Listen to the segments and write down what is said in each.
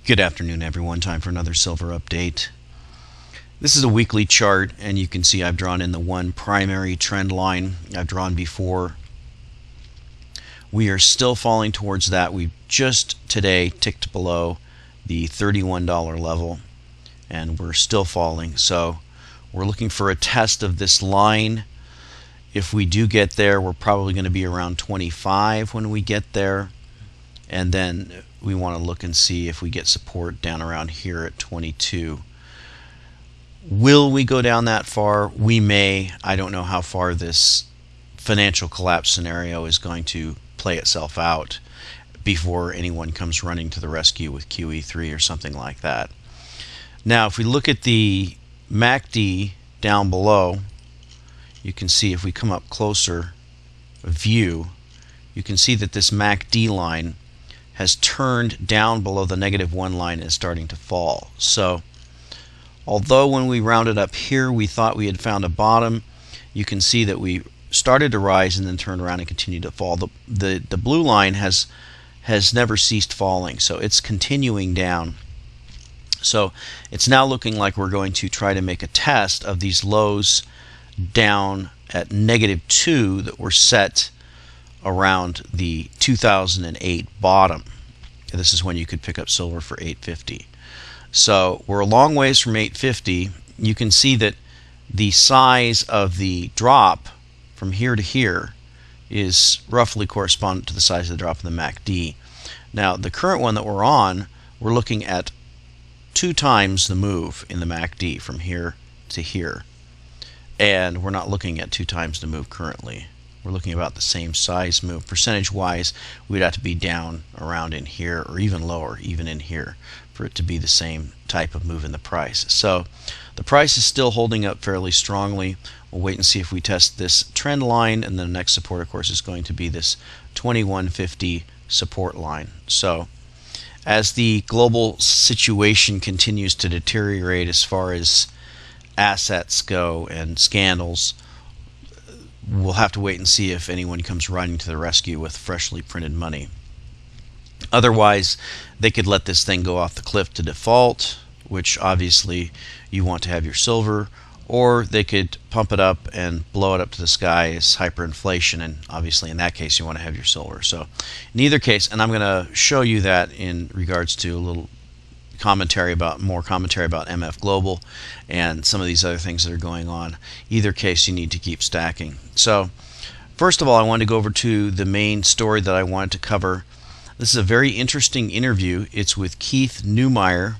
Good afternoon, everyone. Time for another silver update. This is a weekly chart, and you can see I've drawn in the one primary trend line I've drawn before. We are still falling towards that. We've just today ticked below the $31 level, and we're still falling. So we're looking for a test of this line. If we do get there, we're probably going to be around 25 when we get there. And then we want to look and see if we get support down around here at 22. Will we go down that far? We may. I don't know how far this financial collapse scenario is going to play itself out before anyone comes running to the rescue with QE3 or something like that. Now, if we look at the MACD down below, you can see if we come up closer, a view, you can see that this MACD line has turned down below the -1 line and is starting to fall. So although when we rounded up here we thought we had found a bottom, you can see that we started to rise and then turned around and continued to fall. The blue line has never ceased falling, so it's continuing down. So it's now looking like we're going to try to make a test of these lows down at -2 that were set around the 2008 bottom. This is when you could pick up silver for $8.50. So we're a long ways from $8.50. You can see that the size of the drop from here to here is roughly correspondent to the size of the drop in the MACD. Now the current one that we're on, we're looking at 2 times the move in the MACD from here to here. And we're not looking at 2 times the move currently. We're looking about the same size move. Percentage wise, we'd have to be down around in here or even lower, even in here, for it to be the same type of move in the price. So the price is still holding up fairly strongly. We'll wait and see if we test this trend line, and then the next support, of course, is going to be this 2150 support line. So as the global situation continues to deteriorate as far as assets go and scandals, we'll have to wait and see if anyone comes running to the rescue with freshly printed money. Otherwise, they could let this thing go off the cliff to default, which obviously you want to have your silver, or they could pump it up and blow it up to the sky as hyperinflation, and obviously in that case you want to have your silver. So in either case, and I'm going to show you that in regards to a little more commentary about MF Global and some of these other things that are going on. Either case, you need to keep stacking. So first of all, I wanted to go over to the main story that I wanted to cover. This is a very interesting interview. It's with Keith Neumeyer,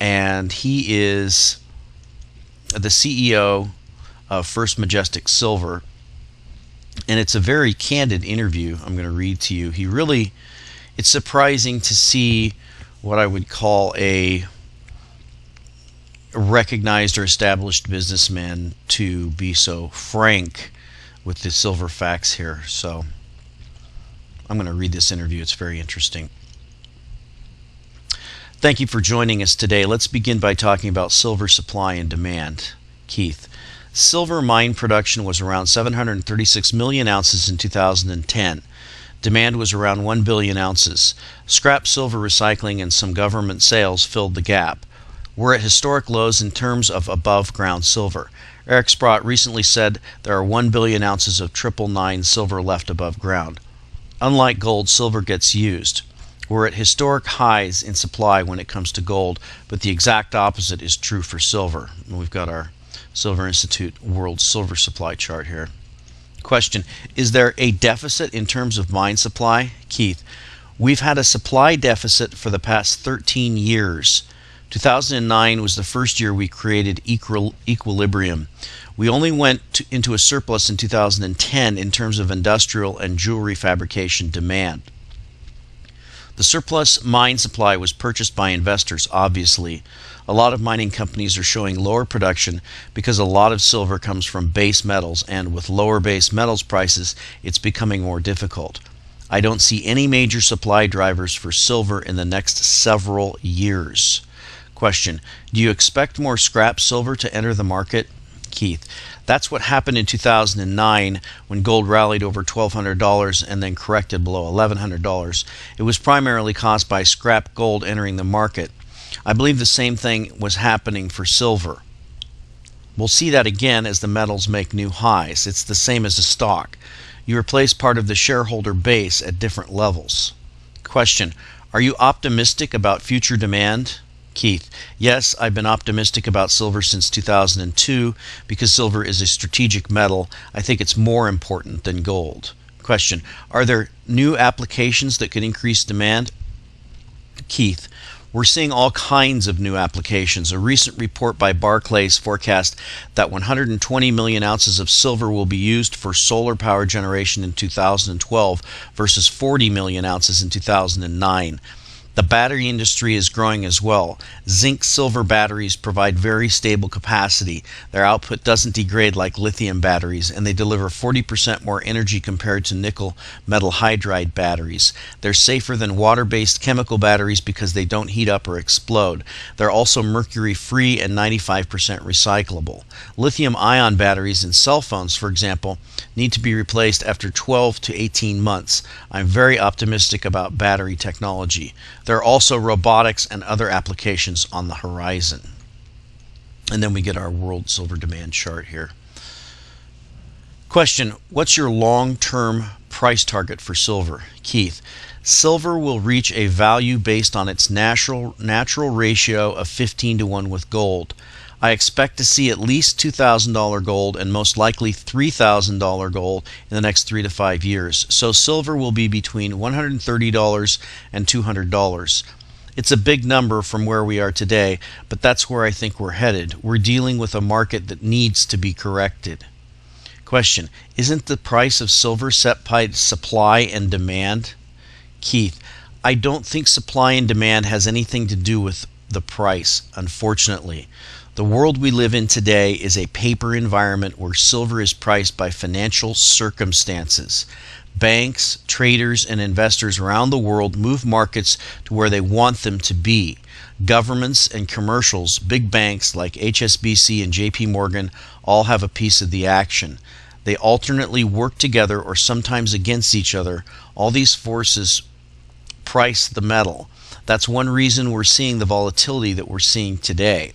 and he is the CEO of First Majestic Silver, and it's a very candid interview. I'm going to read to you. It's surprising to see what I would call a recognized or established businessman to be so frank with the silver facts here. So I'm going to read this interview. It's very interesting. Thank you for joining us today. Let's begin by talking about silver supply and demand. Keith, silver mine production was around 736 million ounces in 2010. Demand was around 1 billion ounces. Scrap silver recycling and some government sales filled the gap. We're at historic lows in terms of above-ground silver. Eric Sprott recently said there are 1 billion ounces of 999 silver left above ground. Unlike gold, silver gets used. We're at historic highs in supply when it comes to gold, but the exact opposite is true for silver. And we've got our Silver Institute World Silver Supply chart here. Question, is there a deficit in terms of mine supply? Keith, we've had a supply deficit for the past 13 years. 2009 was the first year we created equilibrium. We only went into a surplus in 2010 in terms of industrial and jewelry fabrication demand. The surplus mine supply was purchased by investors, obviously. A lot of mining companies are showing lower production because a lot of silver comes from base metals, and with lower base metals prices, it's becoming more difficult. I don't see any major supply drivers for silver in the next several years. Question, do you expect more scrap silver to enter the market? Keith, that's what happened in 2009 when gold rallied over $1,200 and then corrected below $1,100. It was primarily caused by scrap gold entering the market. I believe the same thing was happening for silver. We'll see that again as the metals make new highs. It's the same as a stock. You replace part of the shareholder base at different levels. Question: are you optimistic about future demand? Keith: yes, I've been optimistic about silver since 2002 because silver is a strategic metal. I think it's more important than gold. Question: are there new applications that could increase demand? Keith: we're seeing all kinds of new applications. A recent report by Barclays forecast that 120 million ounces of silver will be used for solar power generation in 2012 versus 40 million ounces in 2009. The battery industry is growing as well. Zinc-silver batteries provide very stable capacity. Their output doesn't degrade like lithium batteries, and they deliver 40% more energy compared to nickel metal hydride batteries. They're safer than water-based chemical batteries because they don't heat up or explode. They're also mercury-free and 95% recyclable. Lithium-ion batteries in cell phones, for example, need to be replaced after 12 to 18 months. I'm very optimistic about battery technology. There are also robotics and other applications on the horizon. And then we get our world silver demand chart here. Question: what's your long-term price target for silver? Keith: silver will reach a value based on its natural ratio of 15 to 1 with gold. I expect to see at least $2,000 gold and most likely $3,000 gold in the next 3 to 5 years. So silver will be between $130 and $200. It's a big number from where we are today, but that's where I think we're headed. We're dealing with a market that needs to be corrected. Question: isn't the price of silver set by supply and demand? Keith: I don't think supply and demand has anything to do with the price, unfortunately. The world we live in today is a paper environment where silver is priced by financial circumstances. Banks, traders, and investors around the world move markets to where they want them to be. Governments and commercials, big banks like HSBC and JP Morgan, all have a piece of the action. They alternately work together or sometimes against each other. All these forces price the metal. That's one reason we're seeing the volatility that we're seeing today.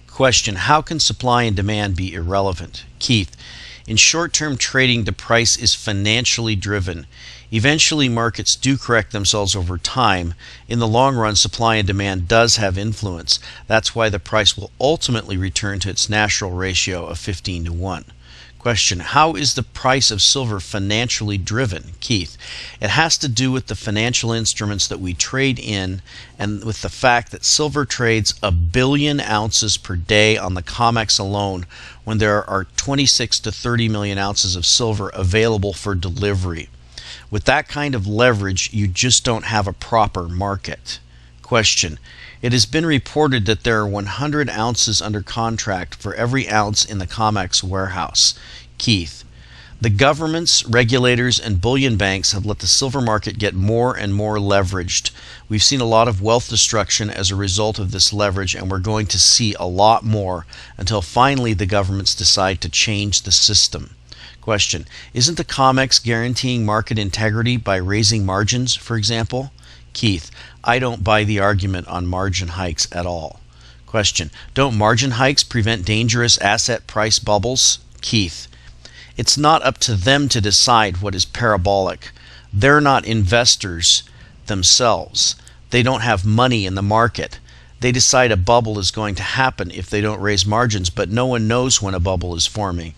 Question: how can supply and demand be irrelevant? Keith: in short-term trading, the price is financially driven. Eventually, markets do correct themselves over time. In the long run, supply and demand does have influence. That's why the price will ultimately return to its natural ratio of 15 to 1. Question: how is the price of silver financially driven? Keith: it has to do with the financial instruments that we trade in and with the fact that silver trades 1 billion ounces per day on the COMEX alone when there are 26 to 30 million ounces of silver available for delivery. With that kind of leverage, you just don't have a proper market. Question: it has been reported that there are 100 ounces under contract for every ounce in the COMEX warehouse. Keith: the governments, regulators, and bullion banks have let the silver market get more and more leveraged. We've seen a lot of wealth destruction as a result of this leverage, and we're going to see a lot more until finally the governments decide to change the system. Question: isn't the COMEX guaranteeing market integrity by raising margins, for example? Keith: I don't buy the argument on margin hikes at all. Question: don't margin hikes prevent dangerous asset price bubbles? Keith: it's not up to them to decide what is parabolic. They're not investors themselves. They don't have money in the market. They decide a bubble is going to happen if they don't raise margins, but no one knows when a bubble is forming.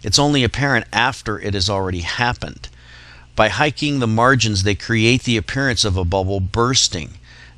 It's only apparent after it has already happened. By hiking the margins, they create the appearance of a bubble bursting.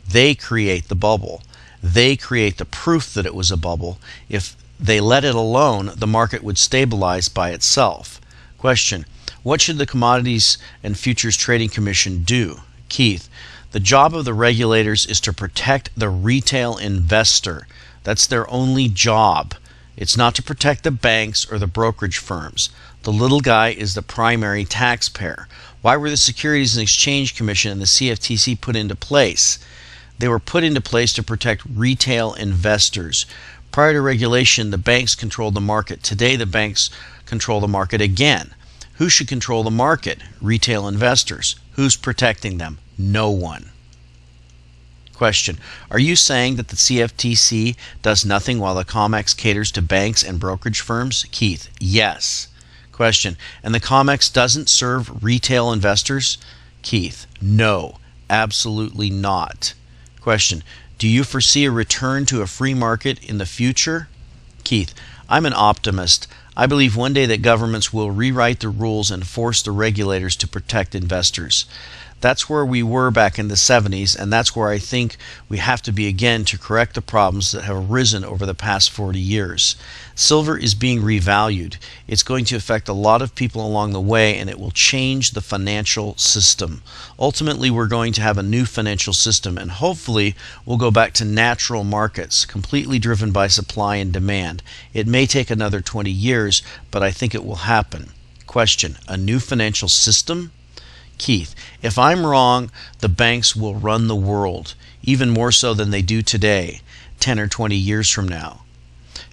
They create the bubble. They create the proof that it was a bubble. If they let it alone, the market would stabilize by itself. Question: what should the Commodities and Futures Trading Commission do? Keith: the job of the regulators is to protect the retail investor. That's their only job. It's not to protect the banks or the brokerage firms. The little guy is the primary taxpayer. Why were the Securities and Exchange Commission and the CFTC put into place? They were put into place to protect retail investors. Prior to regulation, the banks controlled the market. Today, the banks control the market again. Who should control the market? Retail investors. Who's protecting them? No one. Question: are you saying that the CFTC does nothing while the COMEX caters to banks and brokerage firms? Keith: yes. Question: and the COMEX doesn't serve retail investors? Keith: no, absolutely not. Question: do you foresee a return to a free market in the future? Keith: I'm an optimist. I believe one day that governments will rewrite the rules and force the regulators to protect investors. That's where we were back in the 70s, and that's where I think we have to be again to correct the problems that have arisen over the past 40 years. Silver is being revalued. It's going to affect a lot of people along the way, and it will change the financial system. Ultimately, we're going to have a new financial system, and hopefully we'll go back to natural markets, completely driven by supply and demand. It may take another 20 years, but I think it will happen. Question: a new financial system? Keith: if I'm wrong, the banks will run the world, even more so than they do today, 10 or 20 years from now.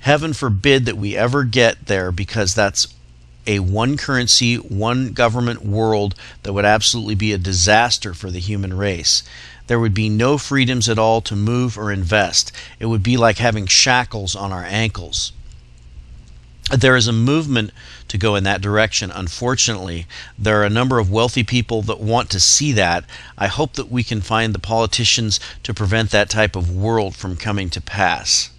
Heaven forbid that we ever get there, because that's a one currency, one government world that would absolutely be a disaster for the human race. There would be no freedoms at all to move or invest. It would be like having shackles on our ankles. There is a movement to go in that direction. Unfortunately, there are a number of wealthy people that want to see that. I hope that we can find the politicians to prevent that type of world from coming to pass.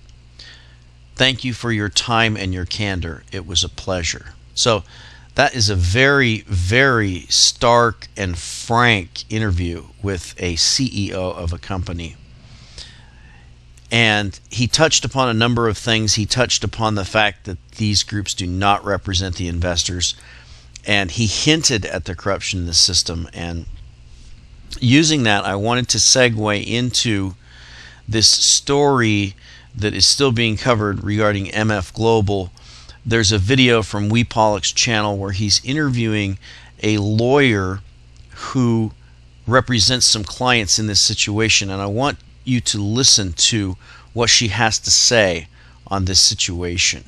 Thank you for your time and your candor. It was a pleasure. So that is a very, very stark and frank interview with a CEO of a company. And he touched upon a number of things. He touched upon the fact that these groups do not represent the investors. And he hinted at the corruption in the system. And using that, I wanted to segue into this story that is still being covered regarding MF Global. There's a video from WePollock's channel where he's interviewing a lawyer who represents some clients in this situation. And I want you to listen to what she has to say on this situation.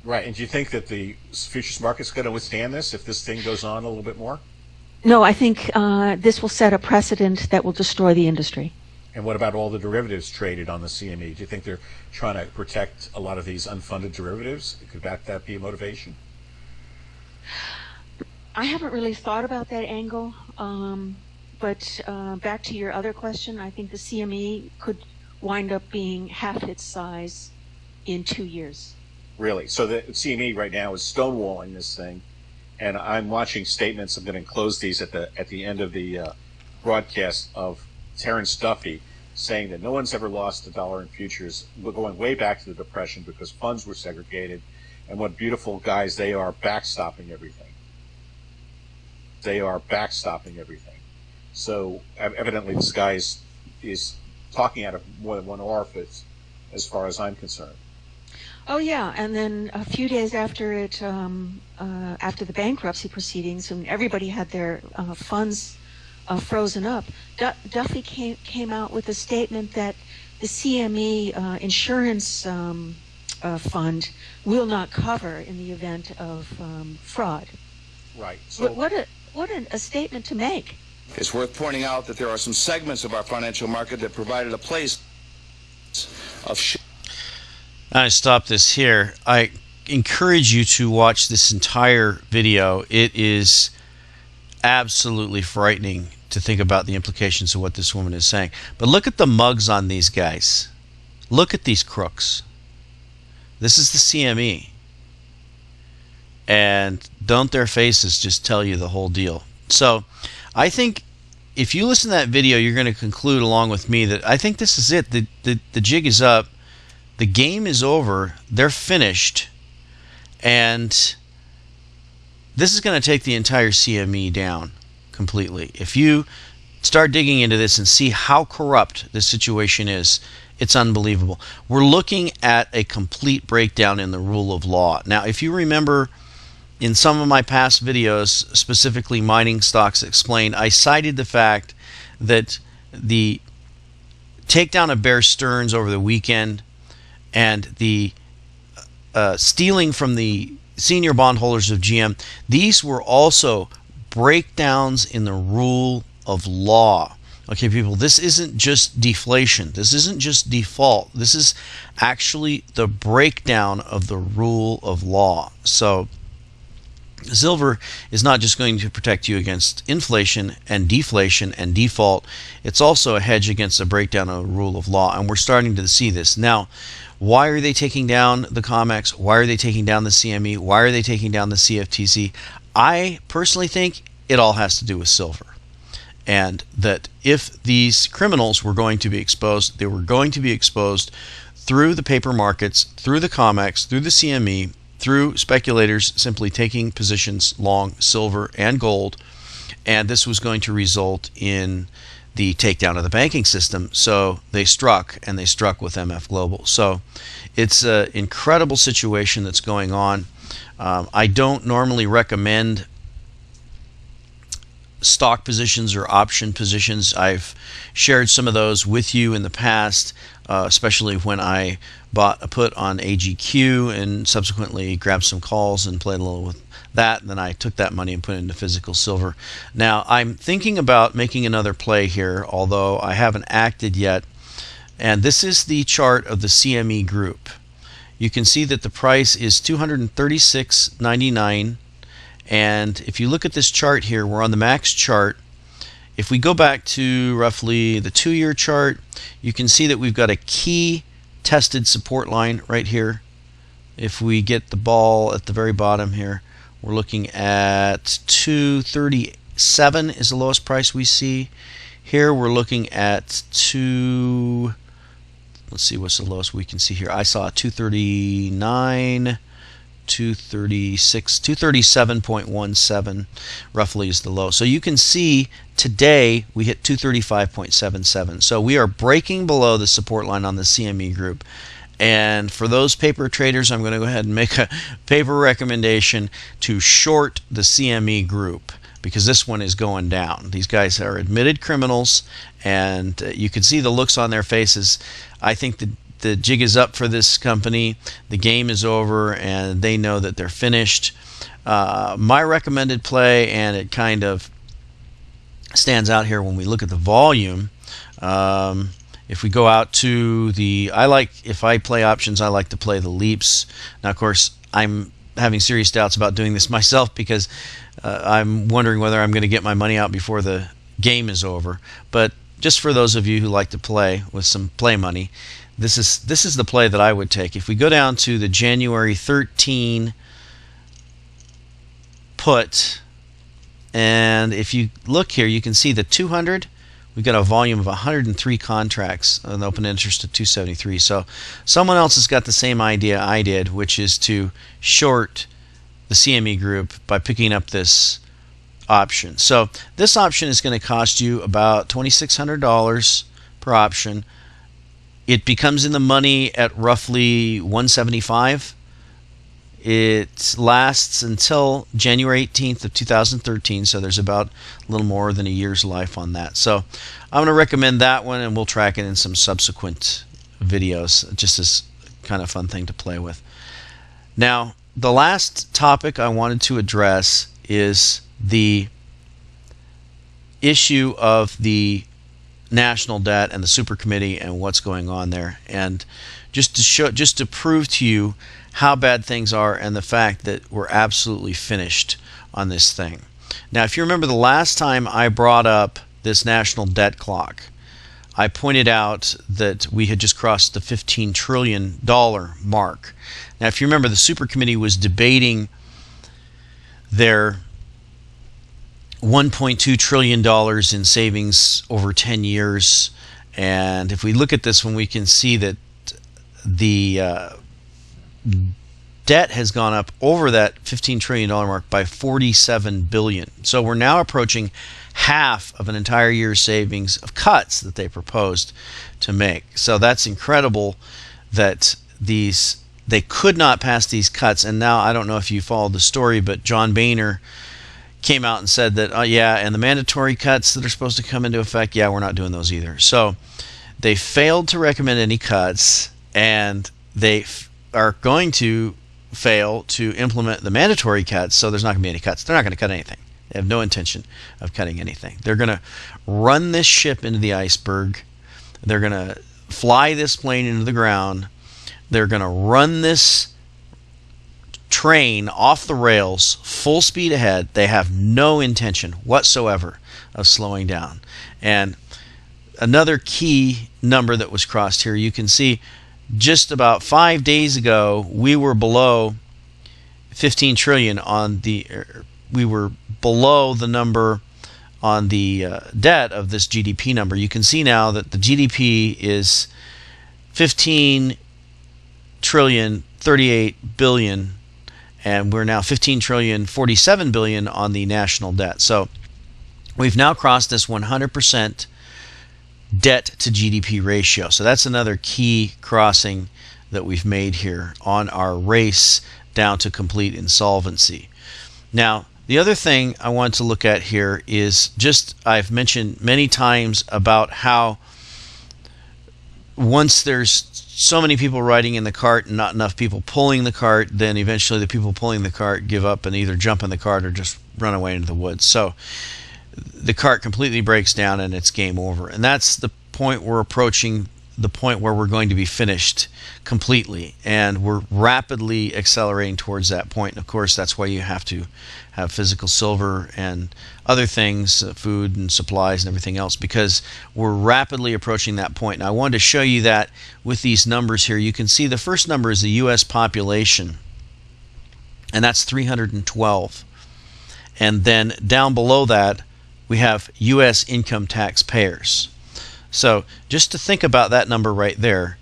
Right, and do you think that the futures market's going to withstand this if this thing goes on a little bit more? No, I think this will set a precedent that will destroy the industry. And what about all the derivatives traded on the CME? Do you think they're trying to protect a lot of these unfunded derivatives? Could that be a motivation? I haven't really thought about that angle. But back to your other question, I think the CME could wind up being half its size in 2 years. Really? So the CME right now is stonewalling this thing, and I'm watching statements. I'm going to enclose these at the end of the broadcast of Terrence Duffy saying that no one's ever lost $1 in futures. We're going way back to the Depression because funds were segregated, and what beautiful guys they are, backstopping everything. They are backstopping everything. So evidently this guy is talking out of more than one orifice as far as I'm concerned. Oh yeah, and then a few days after after the bankruptcy proceedings, when everybody had their funds frozen up, Duffy came out with a statement that the CME insurance fund will not cover in the event of fraud. Right. So what a statement to make. It's worth pointing out that there are some segments of our financial market that provided a place of I stop this here. I encourage you to watch this entire video. It is absolutely frightening to think about the implications of what this woman is saying. But look at the mugs on these guys. Look at these crooks. This is the CME. And don't their faces just tell you the whole deal? So I think if you listen to that video, you're going to conclude along with me that I think this is it. The jig is up. The game is over. They're finished. And this is going to take the entire CME down completely. If you start digging into this and see how corrupt this situation is, it's unbelievable. We're looking at a complete breakdown in the rule of law. Now, if you remember in some of my past videos, specifically Mining Stocks Explained, I cited the fact that the takedown of Bear Stearns over the weekend and the stealing from the senior bondholders of GM, these were also breakdowns in the rule of law. Okay, people, this isn't just deflation. This isn't just default. This is actually the breakdown of the rule of law. So silver is not just going to protect you against inflation and deflation and default. It's also a hedge against a breakdown of the rule of law, and we're starting to see this. Now, why are they taking down the COMEX? Why are they taking down the CME? Why are they taking down the CFTC? I personally think it all has to do with silver. And that if these criminals were going to be exposed, they were going to be exposed through the paper markets, through the COMEX, through the CME, through speculators simply taking positions long silver and gold, and this was going to result in the takedown of the banking system. So they struck, and they struck with MF Global. So it's an incredible situation that's going on. I don't normally recommend stock positions or option positions. I've shared some of those with you in the past, especially when I bought a put on AGQ and subsequently grabbed some calls and played a little with that, and then I took that money and put it into physical silver. Now I'm thinking about making another play here, although I haven't acted yet, and this is the chart of the CME group. You can see that the price is $236.99, and if you look at this chart here, we're on the max chart. If we go back to roughly the 2-year chart, you can see that we've got a key tested support line right here. If we get the ball at the very bottom here, we're looking at 237 is the lowest price we see. Here we're looking at let's see what's the lowest we can see here. I saw 239, 236, 237.17 roughly is the low. So you can see today we hit 235.77. So we are breaking below the support line on the CME group. And for those paper traders, I'm going to go ahead and make a paper recommendation to short the CME group, because this one is going down. These guys are admitted criminals, and you can see the looks on their faces. I think the jig is up for this company. The game is over, and they know that they're finished. My recommended play, and it kind of stands out here when we look at the volume. If we go out to if I play options, I like to play the leaps. Now, of course, I'm having serious doubts about doing this myself, because I'm wondering whether I'm going to get my money out before the game is over. But just for those of you who like to play with some play money, this is the play that I would take. If we go down to the January 13 put, and if you look here, you can see the 200. We've got a volume of 103 contracts, an open interest of 273. So someone else has got the same idea I did, which is to short the CME group by picking up this option. So this option is going to cost you about $2,600 per option. It becomes in the money at roughly $175. It lasts until January 18th of 2013, so there's about a little more than a year's life on that. So I'm going to recommend that one, and we'll track it in some subsequent videos, just as kind of fun thing to play with. Now, the last topic I wanted to address is the issue of the national debt and the super committee and what's going on there, and just to prove to you how bad things are and the fact that we're absolutely finished on this thing. Now, if you remember the last time I brought up this national debt clock, I pointed out that we had just crossed the $15 trillion mark. Now, if you remember, the super committee was debating their $1.2 trillion in savings over 10 years. And if we look at this one, we can see that the debt has gone up over that $15 trillion mark by $47 billion. So we're now approaching half of an entire year's savings of cuts that they proposed to make. So that's incredible that they could not pass these cuts. And now, I don't know if you followed the story, but John Boehner came out and said that, yeah, and the mandatory cuts that are supposed to come into effect, yeah, we're not doing those either. So They failed to recommend any cuts, and they are going to fail to implement the mandatory cuts, so there's not going to be any cuts. They're not going to cut anything. They have no intention of cutting anything. They're going to run this ship into the iceberg. They're going to fly this plane into the ground. They're going to run this train off the rails full speed ahead. They have no intention whatsoever of slowing down. And another key number that was crossed here, you can see just about 5 days ago we were below 15 trillion on the we were below the number on the debt of this GDP number. You can see now that the GDP is 15 trillion 38 billion, and we're now 15 trillion 47 billion on the national debt. So we've now crossed this 100% debt to GDP ratio. So that's another key crossing that we've made here on our race down to complete insolvency. Now, the other thing I want to look at here is just, I've mentioned many times about how once there's so many people riding in the cart and not enough people pulling the cart, then eventually the people pulling the cart give up and either jump in the cart or just run away into the woods. So the cart completely breaks down and it's game over. And that's the point we're approaching, the point where we're going to be finished completely. And we're rapidly accelerating towards that point. And of course, that's why you have to have physical silver and other things, food and supplies and everything else, because we're rapidly approaching that point. And I wanted to show you that with these numbers here. You can see the first number is the U.S. population, and that's 312. And then down below that, we have U.S. income taxpayers. So just to think about that number right there,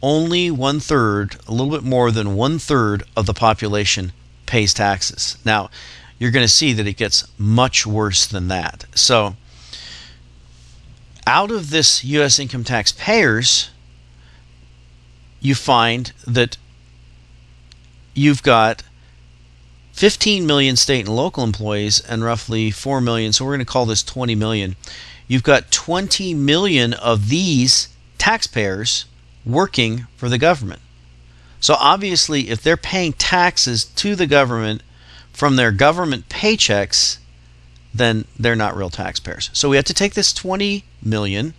only 1/3, a little bit more than 1/3 of the population pays taxes. Now, you're going to see that it gets much worse than that. So out of this U.S. income taxpayers, you find that you've got 15 million state and local employees and roughly 4 million, so we're going to call this 20 million. You've got 20 million of these taxpayers working for the government. So obviously, if they're paying taxes to the government from their government paychecks, then they're not real taxpayers. So we have to take this 20 million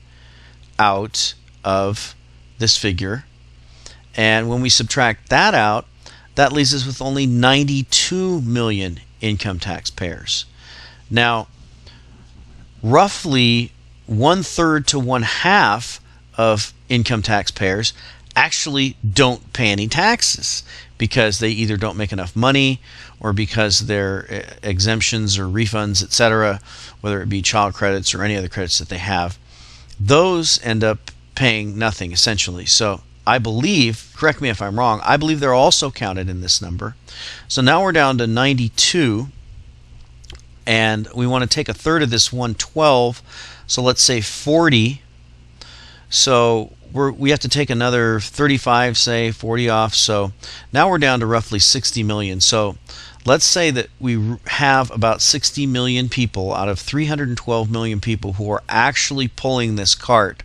out of this figure, and when we subtract that out, that leaves us with only 92 million income taxpayers. Now, roughly 1/3 to 1/2 of income taxpayers actually don't pay any taxes because they either don't make enough money or because their exemptions or refunds, etc., whether it be child credits or any other credits that they have, those end up paying nothing essentially. So I believe, correct me if I'm wrong, I believe they're also counted in this number. So now we're down to 92, and we want to take 1/3 of this 112, so let's say 40. So we have to take another 35, say 40 off. So now we're down to roughly 60 million. So let's say that we have about 60 million people out of 312 million people who are actually pulling this cart.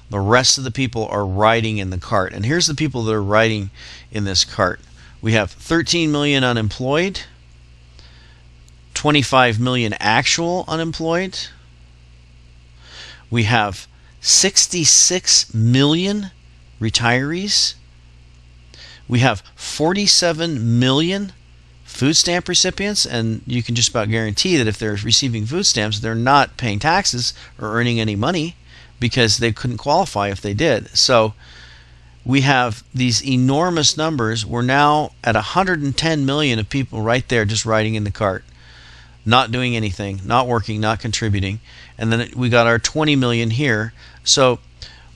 The rest of the people are riding in the cart. And here's the people that are riding in this cart. We have 13 million unemployed, 25 million actual unemployed. We have 66 million retirees. We have 47 million food stamp recipients, and you can just about guarantee that if they're receiving food stamps, they're not paying taxes or earning any money because they couldn't qualify if they did. So we have these enormous numbers. We're now at 110 million of people right there just riding in the cart, not doing anything, not working, not contributing. And then we got our 20 million here. So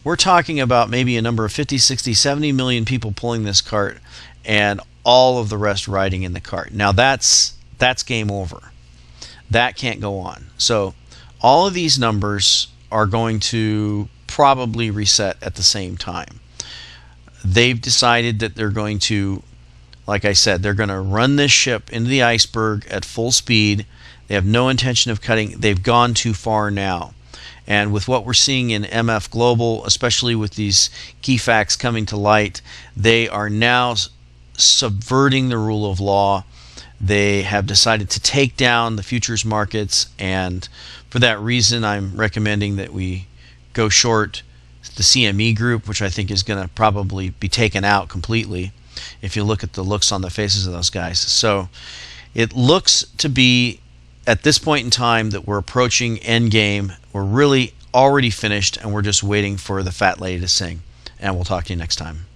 we're talking about maybe a number of 50, 60, 70 million people pulling this cart and all of the rest riding in the cart. Now that's game over. That can't go on. So all of these numbers are going to probably reset at the same time. They've decided that they're going to, like I said, they're going to run this ship into the iceberg at full speed. They have no intention of cutting. They've gone too far now. And with what we're seeing in MF Global, especially with these key facts coming to light, they are now subverting the rule of law. They have decided to take down the futures markets, and for that reason, I'm recommending that we go short the CME group, which I think is going to probably be taken out completely if you look at the looks on the faces of those guys. So it looks to be, at this point in time, that we're approaching endgame. We're really already finished, and we're just waiting for the fat lady to sing. And we'll talk to you next time.